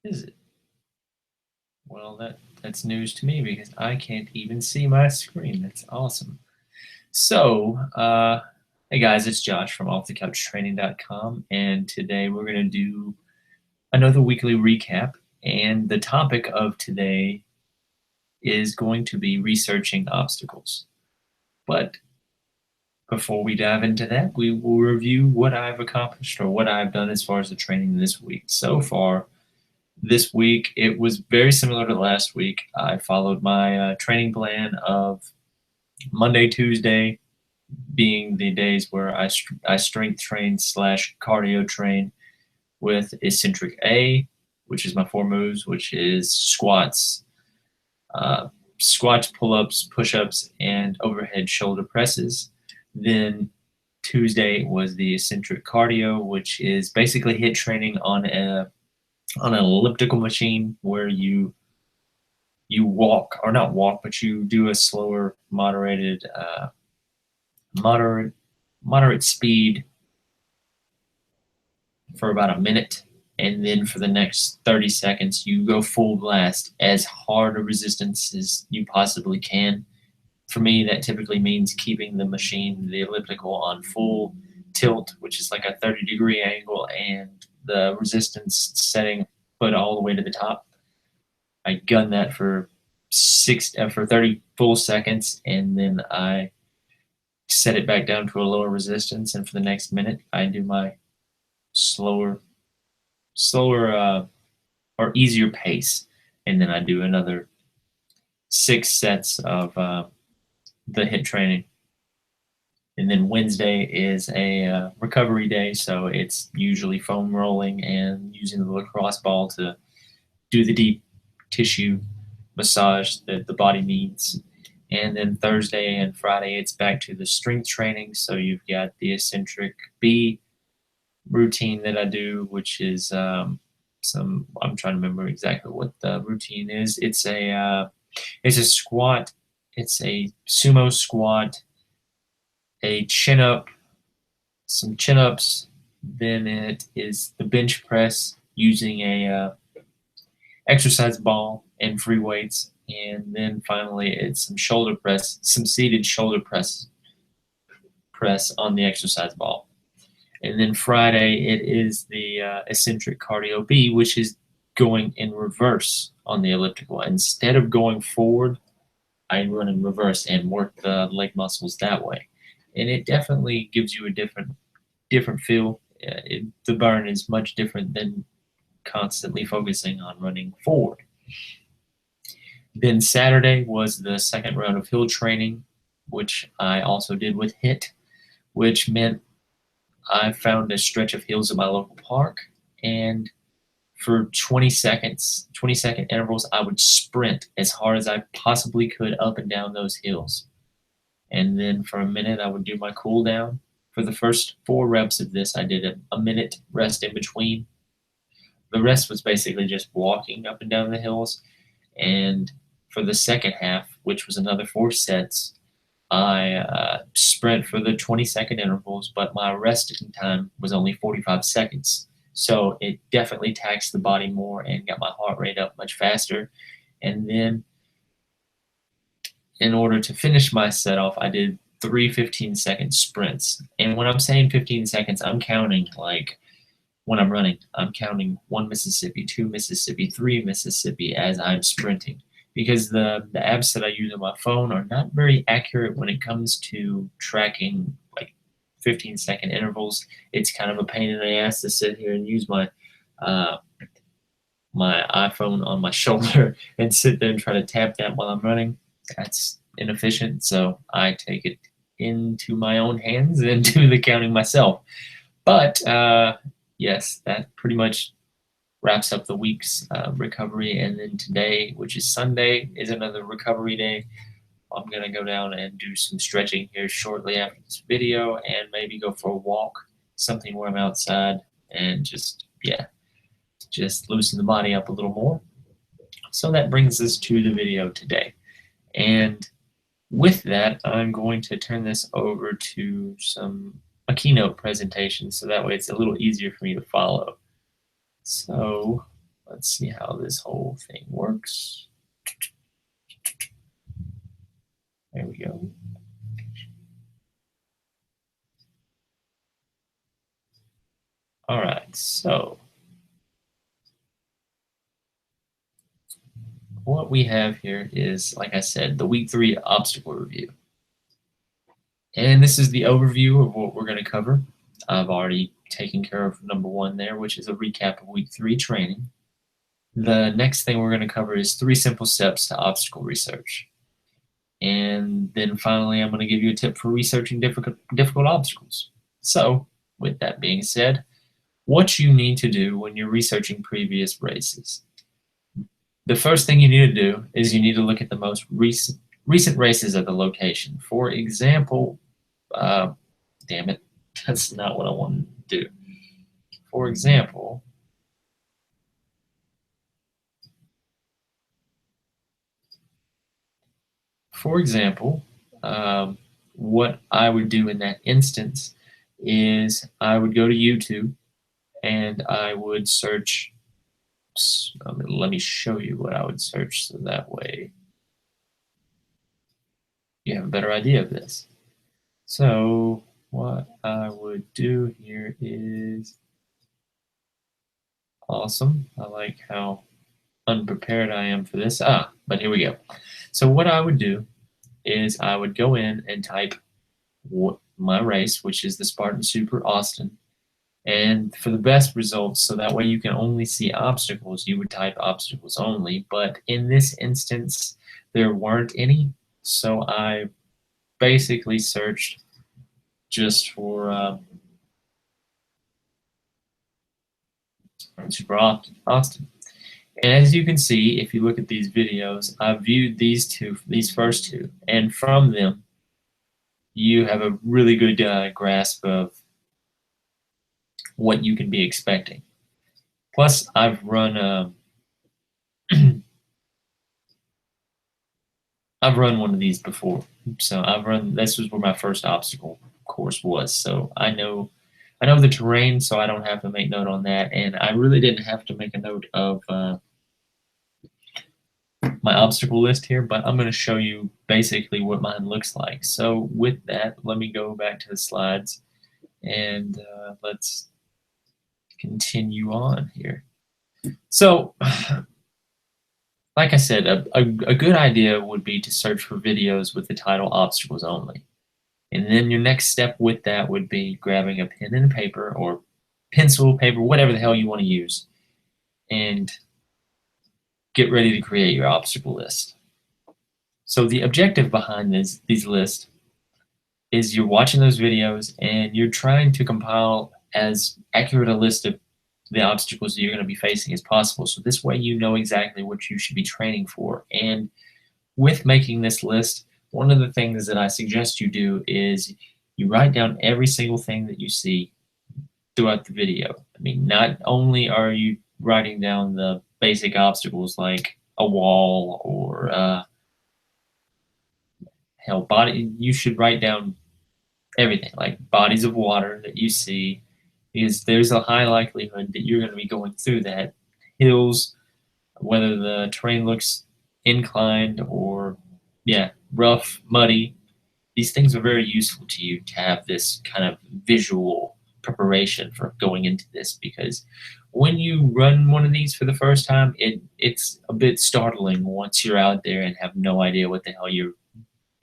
Is it? Well, that's news to me because I can't even see my screen. That's awesome. So, hey guys, it's Josh from offthecouchtraining.com, and today we're going to do another weekly recap. And the topic of today is going to be researching obstacles. But before we dive into that, we will review what I've accomplished or what I've done as far as the training this week. So far, this week, it was very similar to last week. I followed my training plan of Monday, Tuesday being the days where I strength train slash cardio train with eccentric A, which is my 4 moves, which is squats, uh, squats, pull-ups, push-ups, and overhead shoulder presses. Then Tuesday was the eccentric cardio, which is basically HIIT training on an elliptical machine where you walk, or not walk, but you do a slower moderate moderate speed for about a minute, and then for the next 30 seconds you go full blast as hard a resistance as you possibly can. For me, that typically means keeping the machine, the elliptical, on full tilt, which is like a 30-degree angle, and the resistance setting put all the way to the top. I gun that for 30 full seconds, and then I set it back down to a lower resistance. And for the next minute, I do my slower or easier pace, and then I do another 6 sets of the HIIT training. And then Wednesday is a recovery day, so it's usually foam rolling and using the lacrosse ball to do the deep tissue massage that the body needs. And then Thursday and Friday, it's back to the strength training. So you've got the eccentric B routine that I do, which is I'm trying to remember exactly what the routine is. It's a squat. It's a sumo squat, a chin up, some chin ups. Then it is the bench press using a exercise ball and free weights. And then finally, it's some shoulder press, some seated shoulder press on the exercise ball. And then Friday, it is the eccentric cardio B, which is going in reverse on the elliptical. Instead of going forward, I run in reverse and work the leg muscles that way. And it definitely gives you a different feel. The burn is much different than constantly focusing on running forward. Then Saturday was the second round of hill training, which I also did with HIIT, which meant I found a stretch of hills in my local park, and for 20 second intervals, I would sprint as hard as I possibly could up and down those hills. And then for a minute, I would do my cool down. For the first 4 reps of this, I did a minute rest in between. The rest was basically just walking up and down the hills. And for the second half, which was another 4 sets, I sprint for the 20-second intervals, but my resting time was only 45 seconds. So it definitely taxed the body more and got my heart rate up much faster. And then in order to finish my set off, I did 3 15-second sprints. And when I'm saying 15 seconds, I'm counting like when I'm running, I'm counting 1 Mississippi, 2 Mississippi, 3 Mississippi as I'm sprinting. Because the apps that I use on my phone are not very accurate when it comes to tracking like 15-second intervals. It's kind of a pain in the ass to sit here and use my my iPhone on my shoulder and sit there and try to tap that while I'm running. That's inefficient, so I take it into my own hands and do the counting myself. But yes, that pretty much wraps up the week's recovery. And then today, which is Sunday, is another recovery day. I'm going to go down and do some stretching here shortly after this video, and maybe go for a walk, something where I'm outside, and just loosen the body up a little more. So that brings us to the video today. And with that, I'm going to turn this over to a keynote presentation, so that way it's a little easier for me to follow. So let's see how this whole thing works. There we go. All right, so what we have here is, like I said, the week 3 obstacle review. And this is the overview of what we're going to cover. I've already taken care of number 1 there, which is a recap of week 3 training. The next thing we're going to cover is 3 simple steps to obstacle research. And then finally, I'm going to give you a tip for researching difficult obstacles. So, with that being said, what you need to do when you're researching previous races. The first thing you need to do is you need to look at the most recent races at the location. For example, damn it, that's not what I wanted to do. For example, what I would do in that instance is I would go to YouTube and I would search. Let me show you what I would search so that way you have a better idea of this. So what I would do here is awesome. I like how unprepared I am for this. But here we go. So what I would do is I would go in and type my race, which is the Spartan Super Austin. And for the best results, so that way you can only see obstacles, you would type obstacles only. But in this instance, there weren't any. So I basically searched just for Super Austin. And as you can see, if you look at these videos, I've viewed these first two, and from them, you have a really good grasp of what you can be expecting. Plus, I've run I've run one of these before, so this was where my first obstacle course was, so I know the terrain, so I don't have to make note on that, and I really didn't have to make a note of my obstacle list here, but I'm going to show you basically what mine looks like. So with that, let me go back to the slides and let's continue on here. So like I said, a good idea would be to search for videos with the title obstacles only. And then your next step with that would be grabbing a pen and paper or pencil, paper, whatever the hell you want to use, and get ready to create your obstacle list. So the objective behind these lists is you're watching those videos and you're trying to compile as accurate a list of the obstacles that you're going to be facing as possible. So this way you know exactly what you should be training for. And with making this list, one of the things that I suggest you do is you write down every single thing that you see throughout the video. I mean, not only are you writing down the basic obstacles like a wall or you should write down everything, like bodies of water that you see, because there's a high likelihood that you're going to be going through that. Hills, whether the terrain looks inclined or rough, muddy, these things are very useful to you to have this kind of visual preparation for going into this, because when you run one of these for the first time, it's a bit startling once you're out there and have no idea what the hell you're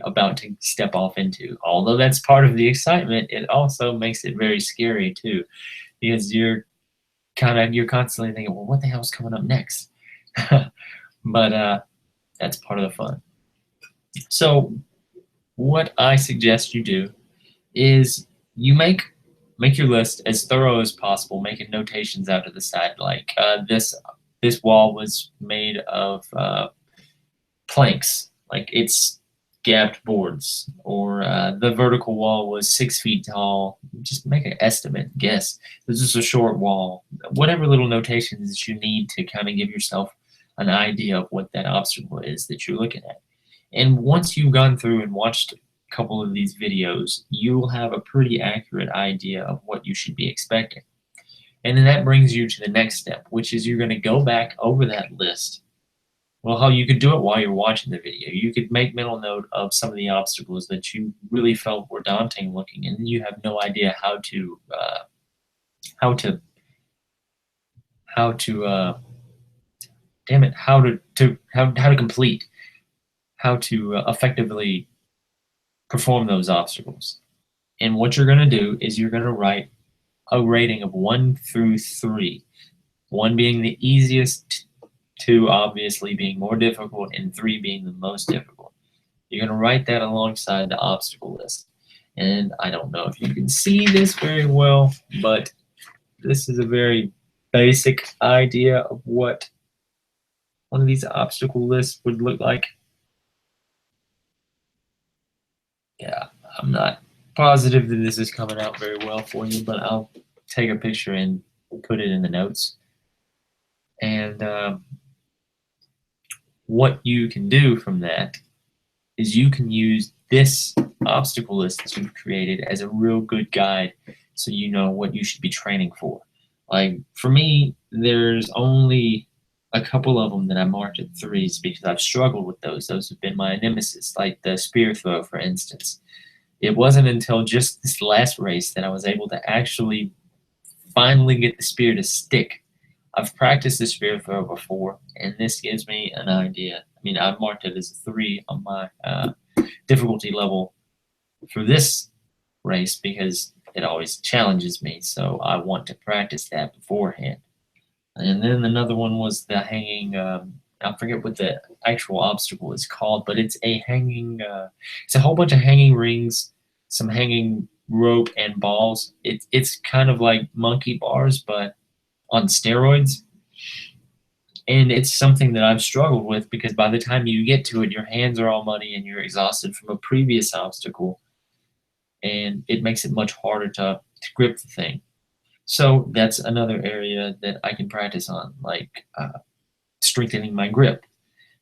about to step off into. Although that's part of the excitement, it also makes it very scary too, because you're constantly thinking, well, what the hell's coming up next? But that's part of the fun. So what I suggest you do is you make your list as thorough as possible, making notations out to the side, like this wall was made of planks, like it's gapped boards, or the vertical wall was 6 feet tall. Just make an estimate, guess. This is a short wall. Whatever little notations that you need to kind of give yourself an idea of what that obstacle is that you're looking at. And once you've gone through and watched a couple of these videos, you'll have a pretty accurate idea of what you should be expecting. And then that brings you to the next step, which is you're going to go back over that list. Well, how you could do it while you're watching the video. You could make mental note of some of the obstacles that you really felt were daunting looking, and you have no idea how to how to how to damn it, how to complete, how to effectively perform those obstacles. And what you're going to do is you're going to write a rating of 1 through 3, 1 being the easiest, 2 obviously being more difficult, and 3 being the most difficult. You're going to write that alongside the obstacle list. And I don't know if you can see this very well, but this is a very basic idea of what one of these obstacle lists would look like. Yeah, I'm not positive that this is coming out very well for you, but I'll take a picture and put it in the notes. And what you can do from that is you can use this obstacle list that you've created as a real good guide so you know what you should be training for. Like for me, there's only a couple of them that I marked at 3s because I've struggled with those. Those have been my nemesis, like the spear throw, for instance. It wasn't until just this last race that I was able to actually finally get the spear to stick. I've practiced the spear throw before, and this gives me an idea. I mean, I've marked it as a 3 on my difficulty level for this race because it always challenges me, so I want to practice that beforehand. And then another one was the hanging, I forget what the actual obstacle is called, but it's a hanging, it's a whole bunch of hanging rings, some hanging rope and balls. It's kind of like monkey bars, but on steroids. And it's something that I've struggled with because by the time you get to it, your hands are all muddy and you're exhausted from a previous obstacle. And it makes it much harder to grip the thing. So that's another area that I can practice on, like strengthening my grip.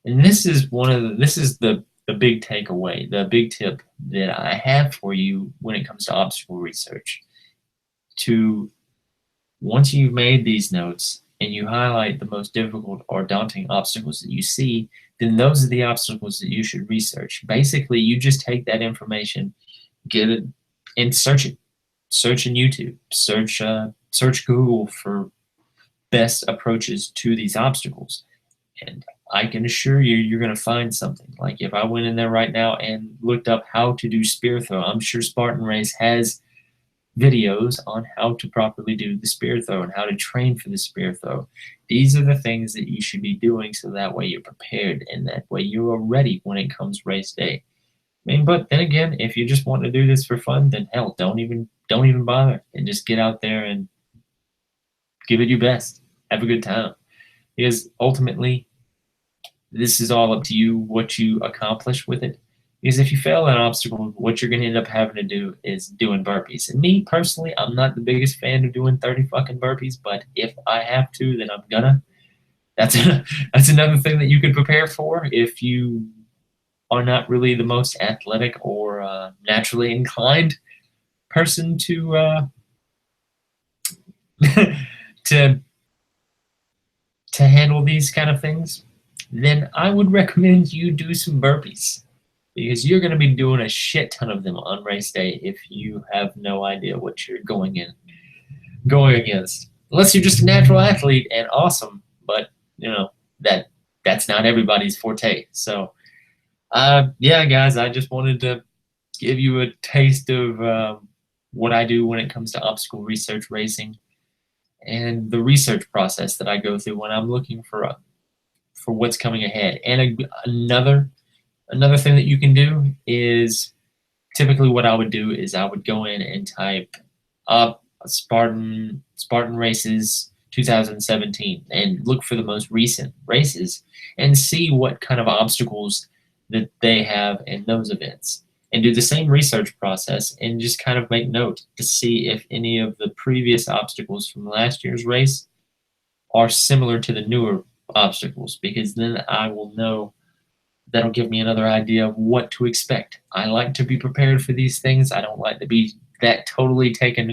And this is the big takeaway, the big tip that I have for you when it comes to obstacle research. Once you've made these notes and you highlight the most difficult or daunting obstacles that you see, then those are the obstacles that you should research. Basically, you just take that information, get it, and search it. Search in YouTube. Search Google for best approaches to these obstacles. And I can assure you, you're going to find something. Like if I went in there right now and looked up how to do spear throw, I'm sure Spartan Race has videos on how to properly do the spear throw and how to train for the spear throw. These are the things that you should be doing so that way you're prepared and that way you are ready when it comes race day. I mean, but then again, if you just want to do this for fun, then hell, don't even bother and just get out there and give it your best. Have a good time. Because ultimately, this is all up to you what you accomplish with it. Because if you fail an obstacle, what you're going to end up having to do is doing burpees. And me, personally, I'm not the biggest fan of doing 30 fucking burpees, but if I have to, then I'm gonna. That's another thing that you could prepare for if you are not really the most athletic or naturally inclined person to to handle these kind of things, then I would recommend you do some burpees because you're going to be doing a shit ton of them on race day if you have no idea what you're going against. Unless you're just a natural athlete and awesome, but you know that's not everybody's forte. So yeah, guys, I just wanted to give you a taste of what I do when it comes to obstacle research racing and the research process that I go through when I'm looking for what's coming ahead. And another thing that you can do is typically what I would do is I would go in and type up Spartan races 2017 and look for the most recent races and see what kind of obstacles that they have in those events. And do the same research process and just kind of make note to see if any of the previous obstacles from last year's race are similar to the newer obstacles, because then I will know. That'll give me another idea of what to expect. I like to be prepared for these things. I don't like to be that totally taken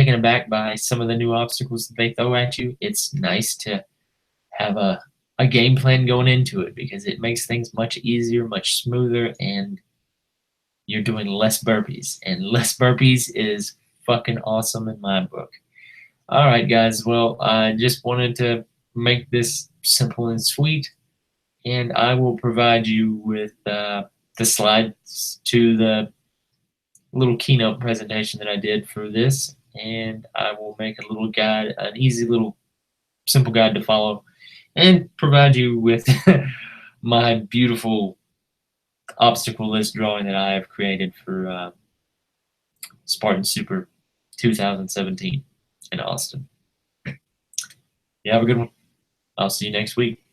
aback by some of the new obstacles that they throw at you, it's nice to have a game plan going into it because it makes things much easier, much smoother, and you're doing less burpees. And less burpees is fucking awesome in my book. All right, guys. Well, I just wanted to make this simple and sweet, and I will provide you with the slides to the little keynote presentation that I did for this, and I will make a little guide, an easy little simple guide to follow, and provide you with my beautiful obstacle list drawing that I have created for Spartan Super 2017 in Austin. You have a good one. I'll see you next week.